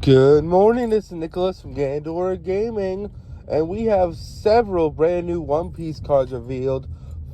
Good morning, this is Nicholas from Gandora Gaming, and we have several brand new One Piece cards revealed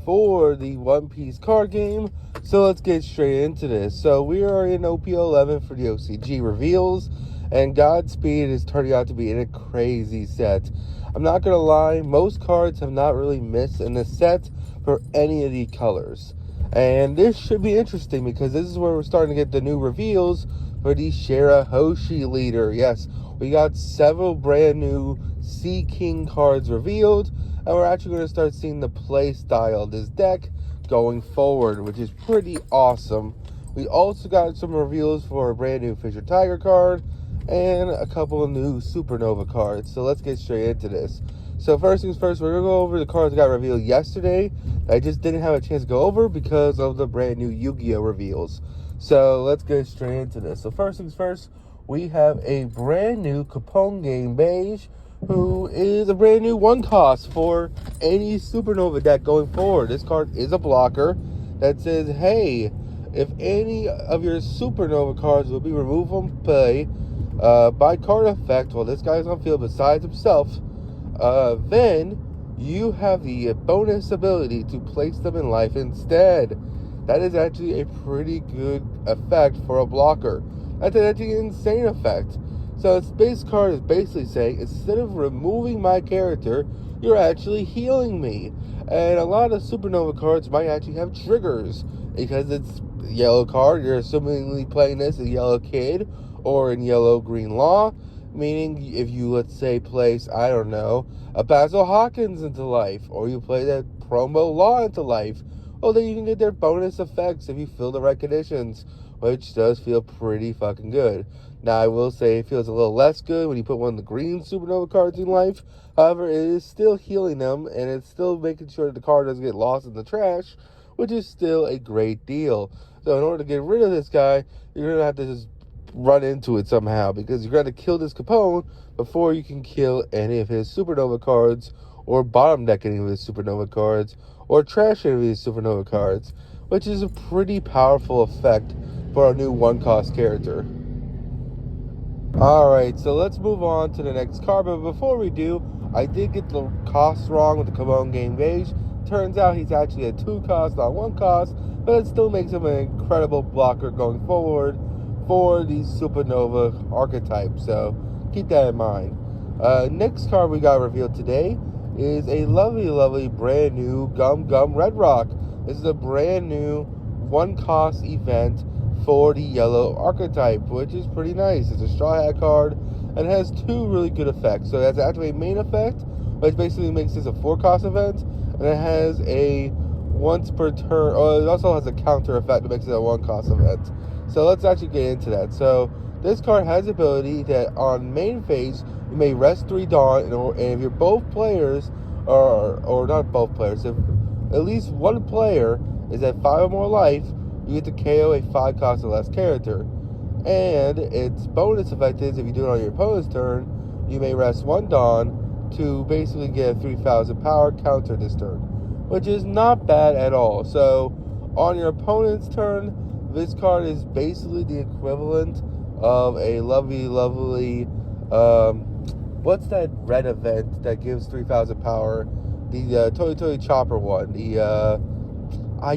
for the One Piece card game. So let's get straight into this. So we are in OP11 for the OCG reveals, and Godspeed is turning out to be a crazy set. I'm not going to lie, most cards have not really missed in the set for any of the colors. And this should be interesting because this is where we're starting to get the new reveals for the Shirahoshi leader. Yes, we got several brand new Seaking cards revealed, and we're actually going to start seeing the play style of this deck going forward, which is pretty awesome. We also got some reveals for a brand new Fisher Tiger card and a couple of new Supernova cards. So let's get straight into this. So first things first, we're going to go over the cards that got revealed yesterday. I just didn't have a chance to go over because of the brand new Yu-Gi-Oh! Reveals. So let's get straight into this. So first things first, we have a brand new Capone Game Beige, who is a brand new one cost for any Supernova deck going forward. This card is a blocker that says, hey, if any of your Supernova cards will be removed from play by card effect while this guy's on field besides himself, then you have the bonus ability to place them in life instead. That is actually a pretty good effect for a blocker. That's actually an insane effect. So its base card is basically saying, instead of removing my character, you're actually healing me. And a lot of Supernova cards might actually have triggers. Because it's a yellow card, you're assumingly playing this as Yellow Kid or in Yellow Green Law. Meaning, if you, let's say, place, I don't know, a Basil Hawkins into life, or you play that Promo Law into life, well, then you can get their bonus effects if you fill the right conditions, which does feel pretty fucking good. Now, I will say it feels a little less good when you put one of the green Supernova cards in life. However, it is still healing them, and it's still making sure that the card doesn't get lost in the trash, which is still a great deal. So in order to get rid of this guy, you're going to have to just run into it somehow, because you're going to kill this Capone before you can kill any of his Supernova cards, or bottom deck any of his Supernova cards, or trash any of his Supernova cards, which is a pretty powerful effect for a new one-cost character. Alright, so let's move on to the next card, but before we do, I did get the cost wrong with the Capone Game Beige. Turns out he's actually a 2-cost, not 1-cost, but it still makes him an incredible blocker going forward for the Supernova archetype, so keep that in mind. Next card we got revealed today is a lovely brand new Gum Gum Red Rock. This is a brand new one-cost event for the yellow archetype, which is pretty nice. It's a Straw Hat card and has two really good effects. So it has actually a main effect, which basically makes this a 4-cost event, and it has a once per turn, it also has a counter effect that makes it a 1-cost event. So let's actually get into that. So this card has the ability that on main phase, you may rest 3 Dawn, and if you're both players, or not both players, if at least one player is at 5 or more life, you get to KO a 5-cost or less character. And its bonus effect is, if you do it on your opponent's turn, you may rest 1 Dawn to basically get a 3,000 power counter this turn, which is not bad at all. So on your opponent's turn, this card is basically the equivalent of a lovely, what's that red event that gives 3,000 power? The Toy Chopper one. The,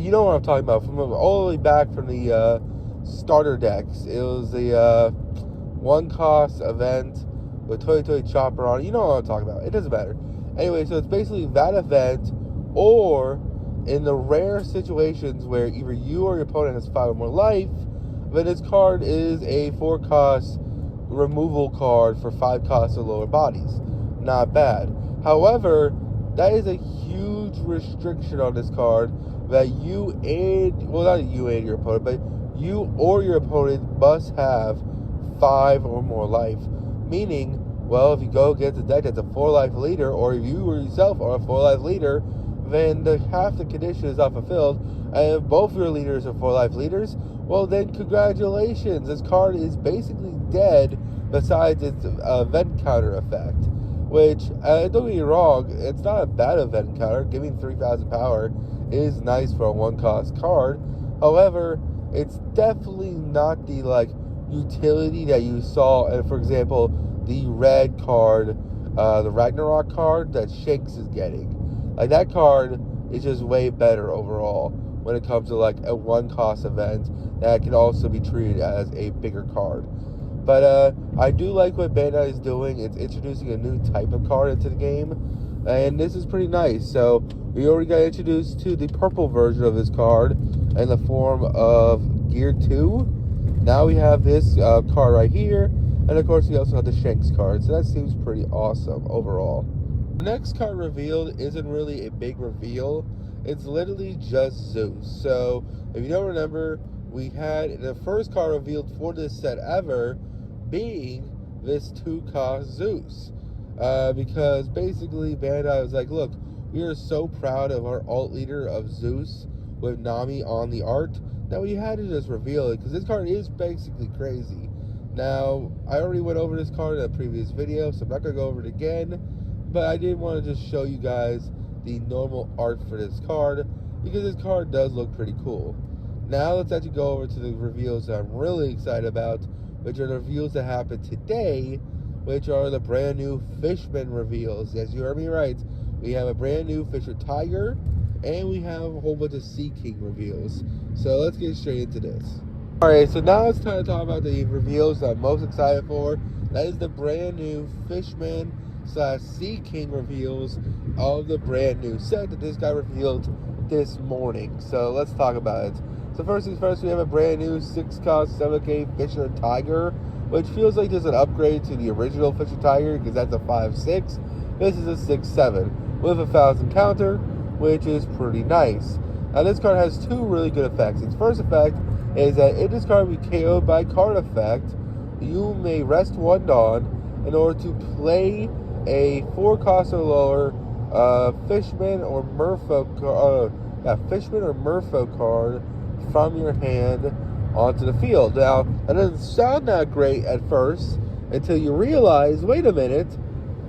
you know what I'm talking about, from all the way back from the starter decks. It was the 1-cost event with Toy Chopper on it. You know what I'm talking about. It doesn't matter. Anyway, so it's basically that event, or in the rare situations where either you or your opponent has 5 or more life, then this card is a 4-cost removal card for 5 costs or lower bodies. Not bad. However, that is a huge restriction on this card, that you and, well, not you and your opponent, but you or your opponent must have 5 or more life. Meaning, well, if you go against a deck that's a 4-life leader, or if you or yourself are a 4-life leader, then half the condition is not fulfilled. And if both your leaders are 4-life leaders, well, then congratulations. This card is basically dead besides its event counter effect. Which, don't get me wrong, it's not a bad event counter. Giving 3,000 power is nice for a 1-cost card. However, it's definitely not the, utility that you saw, and for example, the red card, the Ragnarok card that Shanks is getting. Like, that card is just way better overall when it comes to like a one-cost event that can also be treated as a bigger card. But I do like what Bandai is doing. It's introducing a new type of card into the game, and this is pretty nice. So we already got introduced to the purple version of this card in the form of Gear 2. Now we have this card right here, and of course we also have the Shanks card. So that seems pretty awesome overall. The next card revealed isn't really a big reveal. It's literally just Zeus. So if you don't remember, we had the first card revealed for this set ever being this 2-cost Zeus. Because basically Bandai was like, look, we are so proud of our alt leader of Zeus with Nami on the art that we had to just reveal it, because this card is basically crazy. Now, I already went over this card in a previous video, so I'm not going to go over it again, but I did want to just show you guys the normal art for this card, because this card does look pretty cool. Now let's actually go over to the reveals that I'm really excited about, which are the reveals that happened today, which are the brand new Fishman reveals. As you heard me right, we have a brand new Fisher Tiger, and we have a whole bunch of Seaking reveals. So let's get straight into this. Alright, so now it's time to talk about the reveals that I'm most excited for. That is the brand new Fishman / Seaking reveals of the brand new set that just got revealed this morning. So let's talk about it. So first things first, we have a brand new 6-cost 7K Fisher Tiger, which feels like there's an upgrade to the original Fisher Tiger, because that's a 5.6. This is a 6.7 with a 1,000 counter, which is pretty nice. Now this card has two really good effects. Its first effect is that if this card be KO'd by card effect, you may rest 1 Dawn in order to play a 4-cost or lower Fishman or Merfolk card from your hand onto the field. Now, that doesn't sound that great at first until you realize, wait a minute,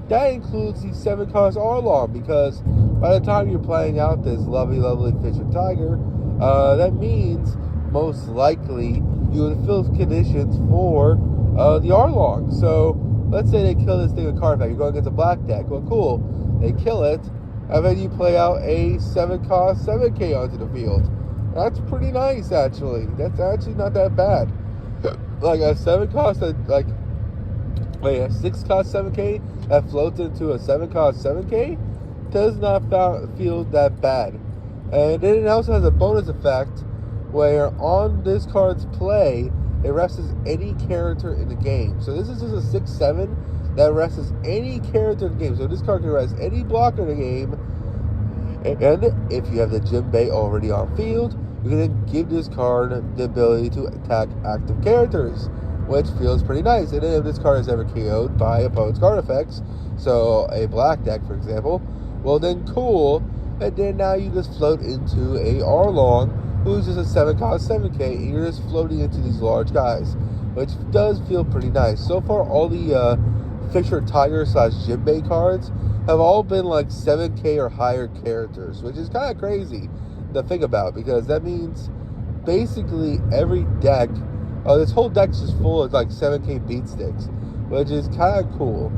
that includes the 7-cost Arlong, because by the time you're playing out this lovely Fisher Tiger, that means most likely you would fill conditions for the Arlong. So let's say they kill this thing with card effect. You're going against a black deck. Well, cool. They kill it, and then you play out a 7-cost 7K onto the field. That's pretty nice, actually. That's actually not that bad. Like a 7-cost, a 6-cost 7K that floats into a 7-cost 7K does not feel that bad. And then it also has a bonus effect where on this card's play, it rests any character in the game. So this is just a 6-7 that rests any character in the game. So this card can rest any blocker in the game. And if you have the Jinbei already on field, you can then give this card the ability to attack active characters, which feels pretty nice. And then if this card is ever KO'd by opponent's card effects, so a black deck, for example, well then cool. And then now you just float into a Arlong, who's just a 7-cost 7K, and you're just floating into these large guys, which does feel pretty nice. So far, all the Fisher Tiger / Jinbei cards have all been like 7K or higher characters, which is kind of crazy to think about, because that means basically every deck, this whole deck's just full of like 7K beat sticks, which is kind of cool.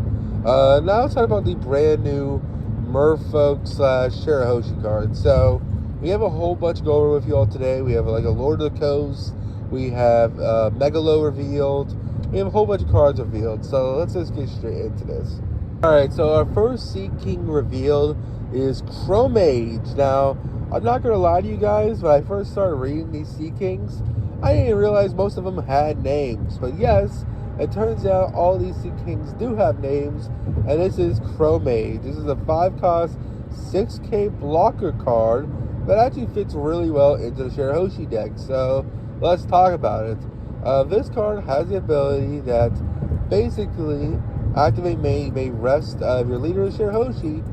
Now let's talk about the brand new Merfolk / Shirahoshi card. So we have a whole bunch to go over with you all today. We have like a Lord of the Coast, we have Megalo revealed, we have a whole bunch of cards revealed. So let's just get straight into this. Alright, so our first Seaking revealed is Chromage. Now, I'm not going to lie to you guys, when I first started reading these Seakings, I didn't realize most of them had names. But yes, it turns out all these Seakings do have names, and this is Chromage. This is a 5-cost 6K blocker card that actually fits really well into the Shirahoshi deck. So let's talk about it. This card has the ability that basically activate may rest of your leader of Shirahoshi.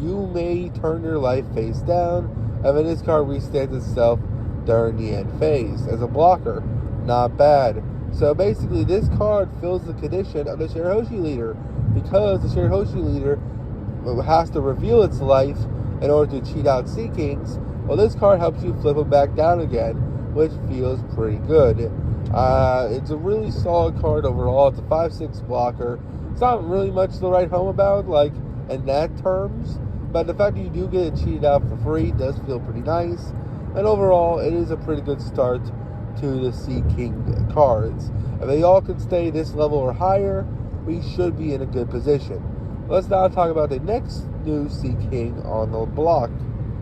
You may turn your life face down, and then this card restands itself during the end phase as a blocker. Not bad. So basically, this card fills the condition of the Shirahoshi leader, because the Shirahoshi leader has to reveal its life in order to cheat out Seakings. Well, this card helps you flip them back down again, which feels pretty good. It's a really solid card overall. It's a 5/6 blocker. It's not really much to write home about, like in that terms, but the fact that you do get it cheated out for free does feel pretty nice. And overall, it is a pretty good start to the Seaking cards. If they all can stay this level or higher, we should be in a good position. Let's now talk about the next new Seaking on the block.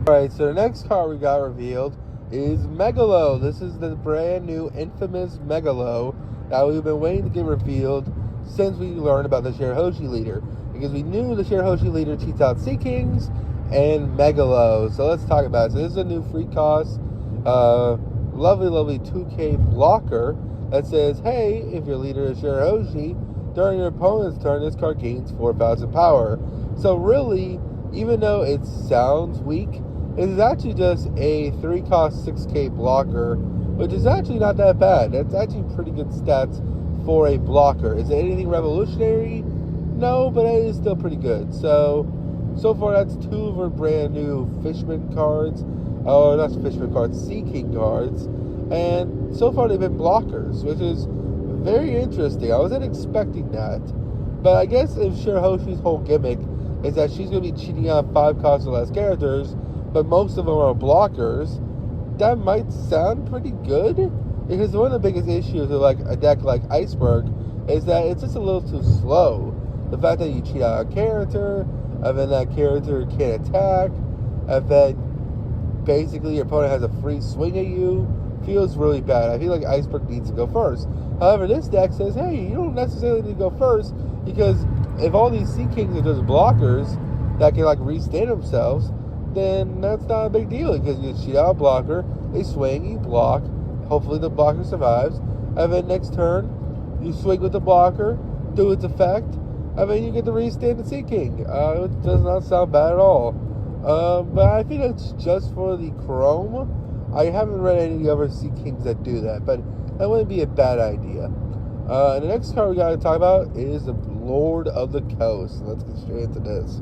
Alright, so the next card we got revealed is Megalo. This is the brand new infamous Megalo that we've been waiting to get revealed since we learned about the Shirahoshi leader. Because we knew the Shirahoshi leader cheats out Seakings and Megalo. So let's talk about it. So this is a new free cost, lovely 2K blocker that says, hey, if your leader is Shirahoshi, during your opponent's turn, this card gains 4,000 power. So really, even though it sounds weak, it is actually just a 3-cost 6K blocker, which is actually not that bad. That's actually pretty good stats for a blocker. Is it anything revolutionary? No, but it is still pretty good. So far that's 2 of our brand new Fishman cards. Oh, not Fishman cards, Seaking cards. And so far they've been blockers, which is very interesting. I wasn't expecting that. But I guess if Shirahoshi's whole gimmick is that she's going to be cheating out 5 cost or less characters, but most of them are blockers, that might sound pretty good. Because one of the biggest issues with like a deck like Iceberg is that it's just a little too slow. The fact that you cheat out a character, and then that character can't attack, and then basically your opponent has a free swing at you, feels really bad. I feel like Iceberg needs to go first. However, this deck says, hey, you don't necessarily need to go first, because if all these Seakings are just blockers that can like restand themselves, then that's not a big deal, because you cheat out a blocker, they swing, you block, hopefully the blocker survives, and then next turn, you swing with the blocker, do its effect, and then you get to restand the Seaking. It does not sound bad at all. But I think it's just for the Chrome. I haven't read any other Seakings that do that, but that wouldn't be a bad idea. And the next card we got to talk about is the Lord of the Coast. Let's get straight into this.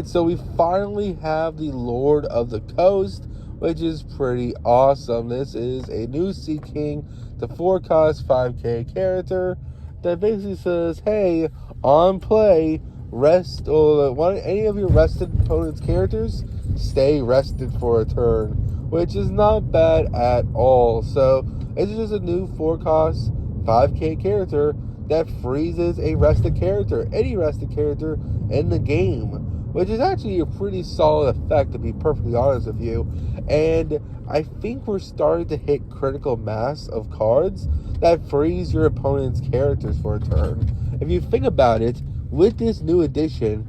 So we finally have the Lord of the Coast, which is pretty awesome. This is a new Seaking, the 4-cost 5K character that basically says, hey, on play, rest, or want any of your rested opponent's characters, stay rested for a turn, which is not bad at all. So it's just a new 4-cost 5K character that freezes a rested character, any rested character in the game, which is actually a pretty solid effect, to be perfectly honest with you. And I think we're starting to hit critical mass of cards that freeze your opponent's characters for a turn. If you think about it, with this new edition,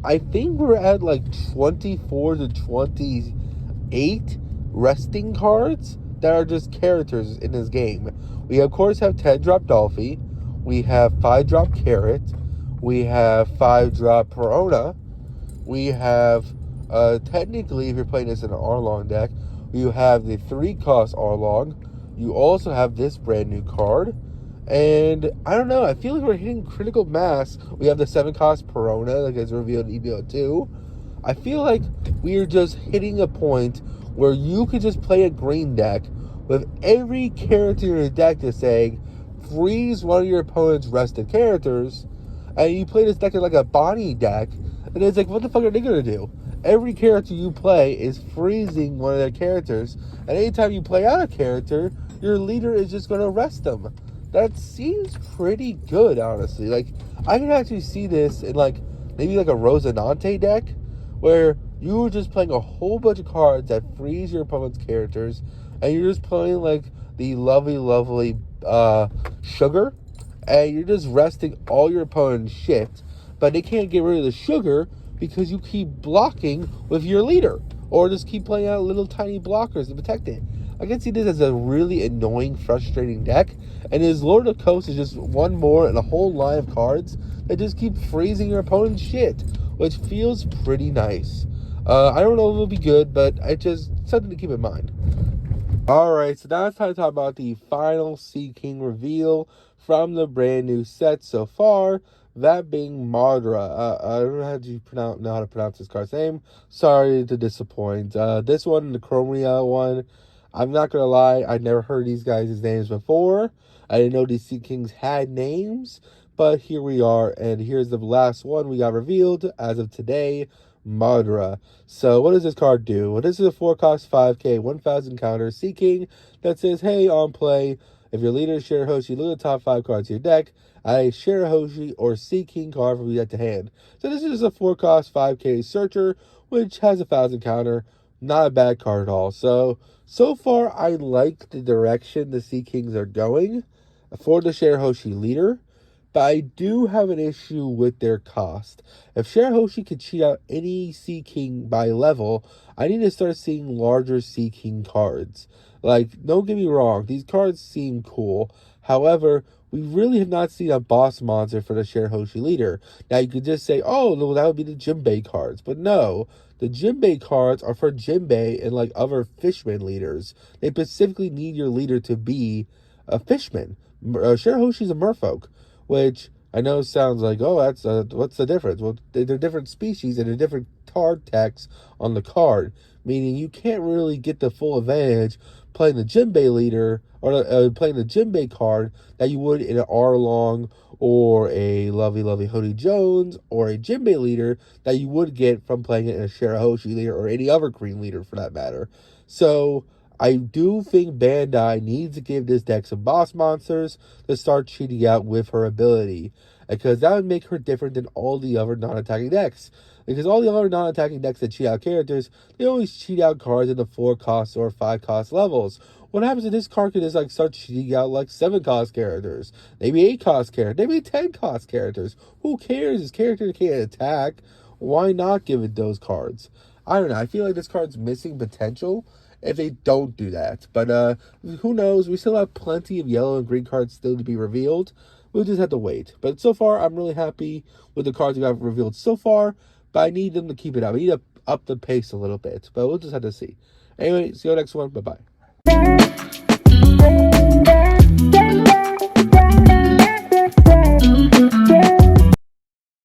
I think we're at like 24 to 28 resting cards that are just characters in this game. We of course have 10-drop Dolphy, we have 5-drop Carrot, we have 5-drop Perona, we have, technically if you're playing this in an Arlong deck, you have the 3-cost Arlong, you also have this brand new card, and I don't know, I feel like we're hitting critical mass. We have the 7-cost Perona that gets revealed in EBO2. I feel like we are just hitting a point where you could just play a green deck with every character in your deck just saying, freeze one of your opponent's rested characters, and you play this deck in like a Bonnie deck, and it's like, what the fuck are they going to do? Every character you play is freezing one of their characters, and anytime you play out a character, your leader is just going to rest them. That seems pretty good, honestly. Like, I can actually see this in like maybe like a Rosinante deck, where you were just playing a whole bunch of cards that freeze your opponent's characters, and you're just playing like the lovely sugar, and you're just resting all your opponent's shit, but they can't get rid of the sugar because you keep blocking with your leader, or just keep playing out little tiny blockers to protect it. I can see this as a really annoying, frustrating deck, and his Lord of the Coast is just one more in a whole line of cards that just keep freezing your opponent's shit, which feels pretty nice. I don't know if it'll be good, but it's just something to keep in mind. Alright, so now it's time to talk about the final Seaking reveal from the brand new set so far, that being Madra. I don't know how to pronounce this card's name. Sorry to disappoint. This one, the Chromia one, I'm not going to lie, I'd never heard these guys' names before, I didn't know these Seakings had names, but here we are, and here's the last one we got revealed as of today, Madra. So what does this card do? Well, this is a 4-cost 5k, 1000 counter Seaking that says, hey, on play, if your leader is Shirahoshi, look at the top 5 cards of your deck. Add a Shirahoshi or Seaking card from your deck to hand. So this is a 4-cost 5k searcher, which has a 1000 counter. Not a bad card at all. So far, I like the direction the Seakings are going for the Shirahoshi leader, but I do have an issue with their cost. If Shirahoshi could cheat out any Seaking by level, I need to start seeing larger Seaking cards. Like, don't get me wrong, these cards seem cool. However, we really have not seen a boss monster for the Shirahoshi leader. Now, you could just say, oh, well, that would be the Jinbei cards. But no, the Jinbei cards are for Jinbei and like other fishman leaders. They specifically need your leader to be a fishman. Shirahoshi's a merfolk, which I know sounds like, oh, that's what's the difference? Well, they're different species and a different card text on the card, meaning you can't really get the full advantage playing the Jinbei leader or playing the Jinbei card that you would in an Arlong or a Lovely Hody Jones or a Jinbei leader that you would get from playing it in a Shirahoshi leader or any other green leader for that matter. So I do think Bandai needs to give this deck some boss monsters to start cheating out with her ability, because that would make her different than all the other non-attacking decks. Because all the other non-attacking decks that cheat out characters, they always cheat out cards in the 4-cost or 5-cost levels. What happens if this card can just like start cheating out like 7-cost characters, maybe 8-cost characters, maybe 10-cost characters? Who cares? This character can't attack. Why not give it those cards? I don't know. I feel like this card's missing potential if they don't do that. But who knows? We still have plenty of yellow and green cards still to be revealed. We'll just have to wait. But so far, I'm really happy with the cards we got revealed so far. But I need them to keep it up. I need to up the pace a little bit. But we'll just have to see. Anyway, see you next one. Bye-bye.